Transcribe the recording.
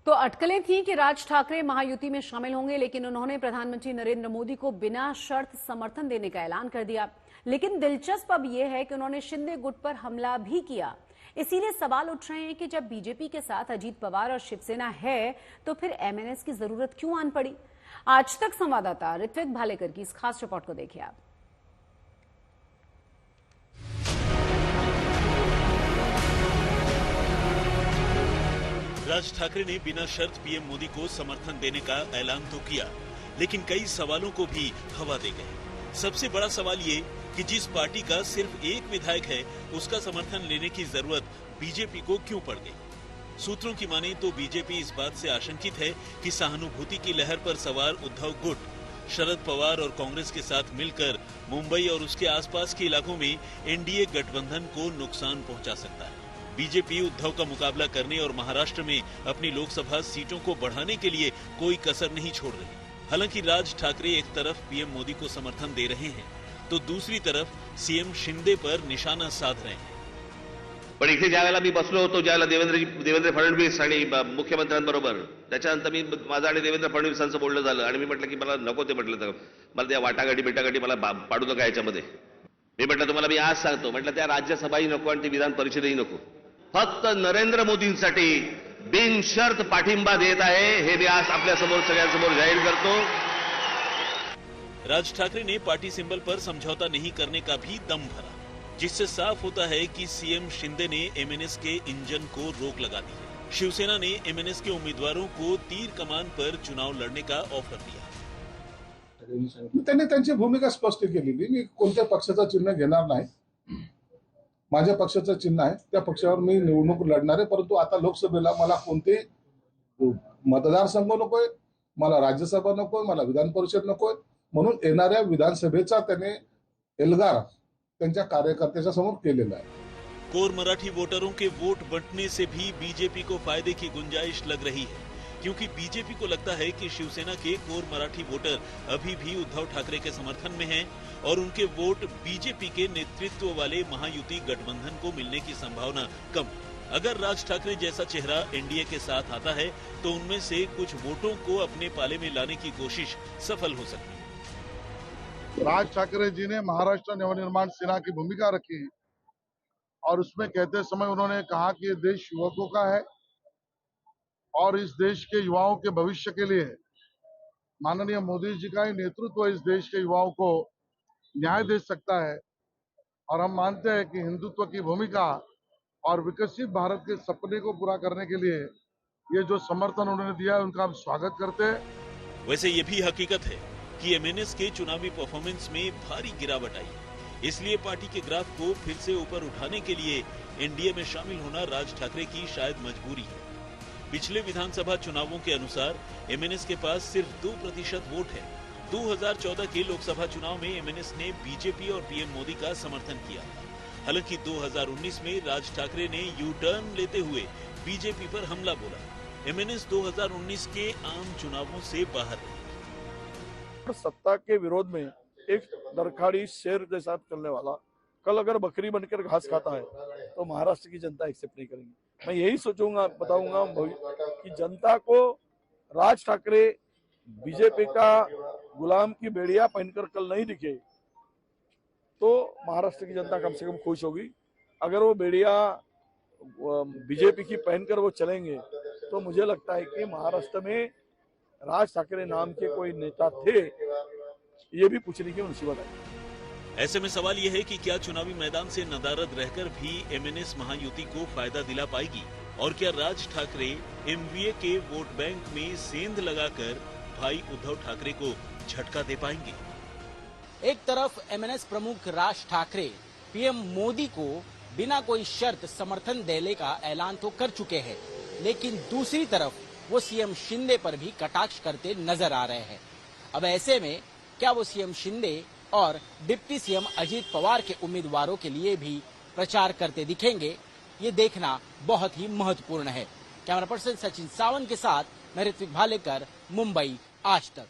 तो अटकलें थीं कि राज ठाकरे महायुति में शामिल होंगे, लेकिन उन्होंने प्रधानमंत्री नरेंद्र मोदी को बिना शर्त समर्थन देने का ऐलान कर दिया। लेकिन दिलचस्प अब यह है कि उन्होंने शिंदे गुट पर हमला भी किया। इसीलिए सवाल उठ रहे हैं कि जब बीजेपी के साथ अजीत पवार और शिवसेना है तो फिर एमएनएस की जरूरत क्यों आन पड़ी। आज तक संवाददाता ऋत्विक भालेकर की इस खास रिपोर्ट को देखिए आप। राज ठाकरे ने बिना शर्त पीएम मोदी को समर्थन देने का ऐलान तो किया, लेकिन कई सवालों को भी हवा दे गए। सबसे बड़ा सवाल ये कि जिस पार्टी का सिर्फ एक विधायक है, उसका समर्थन लेने की जरूरत बीजेपी को क्यों पड़ गई। सूत्रों की माने तो बीजेपी इस बात से आशंकित है कि सहानुभूति की लहर पर सवार उद्धव गुट शरद पवार और कांग्रेस के साथ मिलकर मुंबई और उसके आसपास के इलाकों में एनडीए गठबंधन को नुकसान पहुंचा सकता है। बीजेपी उद्धव का मुकाबला करने और महाराष्ट्र में अपनी लोकसभा सीटों को बढ़ाने के लिए कोई कसर नहीं छोड़ रही। हालांकि राज ठाकरे एक तरफ पीएम मोदी को समर्थन दे रहे हैं तो दूसरी तरफ सीएम शिंदे पर निशाना साध रहे हैं। पण इथे ज्यावेळेला मी बसलो होतो, ज्यावेळेला देवेंद्र फडणवीस आणि मुख्यमंत्र्यांबरोबर, त्याच्यानंतर मी माझं आणि देवेंद्र फडणवीसांचं बोलणं झालं आणि मी म्हटलं की मला नको ते, म्हटलं तर मला त्या वाटाघाटी बिटाघाटी मला पाडू नका याच्यामध्ये। मी म्हटलं तुम्हाला मी आज सांगतो, म्हटलं त्या राज्यसभाही नको आणि ती विधान परिषदही नको, फक्त नरेंद्र मोदींसाठी बिनशर्त पाठिंबा देत आहे, हे मी आज आपल्या समोर सगळ्यांसमोर जाहीर करतो। राज ठाकरे ने पार्टी सिंबल पर समझौता नहीं करने का भी दम भरा, जिससे साफ होता है कि सीएम शिंदे ने एमएनएस के इंजन को रोक लगा दी है। शिवसेना ने एमएनएस के उम्मीदवारों को तीर कमान पर चुनाव लड़ने का ऑफर दिया। त्यांनी त्यांची भूमिका स्पष्ट केलेली, मी कोणत्या पक्षाचं चिन्ह घेणार नाही, माझ्या पक्षाचं चिन्ह आहे, त्या पक्षावर मी निवडणूक लढणार आहे। परंतु आता लोकसभेला मला कोणते मतदारसंघ नकोय, मला राज्यसभा नकोय, मला विधान परिषद नकोय, म्हणून येणाऱ्या विधानसभेचा त्याने एल्गार त्यांच्या कार्यकर्त्याच्या समोर केलेला आहे। कोर मराठी वोटरों के वोट बंटने से भी बीजेपी को फायदे की गुंजाइश लग रही है, क्योंकि बीजेपी को लगता है कि शिवसेना के कोर मराठी वोटर अभी भी उद्धव ठाकरे के समर्थन में हैं और उनके वोट बीजेपी के नेतृत्व वाले महायुति गठबंधन को मिलने की संभावना कम है। अगर राज ठाकरे जैसा चेहरा एनडीए के साथ आता है तो उनमें से कुछ वोटों को अपने पाले में लाने की कोशिश सफल हो सकती है। राज ठाकरे जी ने महाराष्ट्र नवनिर्माण सेना की भूमिका रखी और उसमें कहते समय उन्होंने कहा कि ये देश युवकों का है और इस देश के युवाओं के भविष्य के लिए माननीय मोदी जी का ही नेतृत्व इस देश के युवाओं को न्याय दे सकता है। और हम मानते हैं कि हिंदुत्व की भूमिका और विकसित भारत के सपने को पूरा करने के लिए ये जो समर्थन उन्होंने दिया है, उनका हम स्वागत करते हैं। वैसे ये भी हकीकत है कि एमएनएस के चुनावी परफॉर्मेंस में भारी गिरावट आई, इसलिए पार्टी के ग्राफ को फिर से ऊपर उठाने के लिए एनडीए में शामिल होना राज ठाकरे की शायद मजबूरी है। पिछले विधानसभा चुनावों के अनुसार एमएनएस के पास सिर्फ 2% वोट है। 2014 के लोकसभा चुनाव में एमएनएस ने बीजेपी और पीएम मोदी का समर्थन किया। हालांकि 2019 में राज ठाकरे ने यू टर्न लेते हुए बीजेपी पर हमला बोला। एमएनएस 2019 के आम चुनावों से बाहर रही। सत्ता के विरोध में एक दरखाड़ी शेर जैसा करने वाला कल अगर बकरी बनकर घास खाता है तो महाराष्ट्र की जनता एक्सेप्ट नहीं करेंगी। मैं यही सोचूंगा, बताऊंगा कि जनता को राज ठाकरे बीजेपी का गुलाम की बेड़िया पहनकर कल नहीं दिखे तो महाराष्ट्र की जनता कम से कम खुश होगी। अगर वो बेड़िया बीजेपी की पहनकर वो चलेंगे तो मुझे लगता है कि महाराष्ट्र में राज ठाकरे नाम के कोई नेता थे, ये भी पूछने की मुसीबत है। ऐसे में सवाल यह है कि क्या चुनावी मैदान से नदारद रहकर भी एमएनएस महायुति को फायदा दिला पाएगी, और क्या राज ठाकरे एमवीए के वोट बैंक में सेंध लगाकर भाई उद्धव ठाकरे को झटका दे पाएंगे। एक तरफ एमएनएस प्रमुख राज ठाकरे पीएम मोदी को बिना कोई शर्त समर्थन देने का ऐलान तो कर चुके हैं, लेकिन दूसरी तरफ वो सीएम शिंदे पर भी कटाक्ष करते नजर आ रहे हैं। अब ऐसे में क्या वो सीएम शिंदे और डिप्टी सीएम अजीत पवार के उम्मीदवारों के लिए भी प्रचार करते दिखेंगे, ये देखना बहुत ही महत्वपूर्ण है। कैमरा पर्सन सचिन सावंत के साथ मैं ऋत्विक भालेकर, मुंबई, आज तक।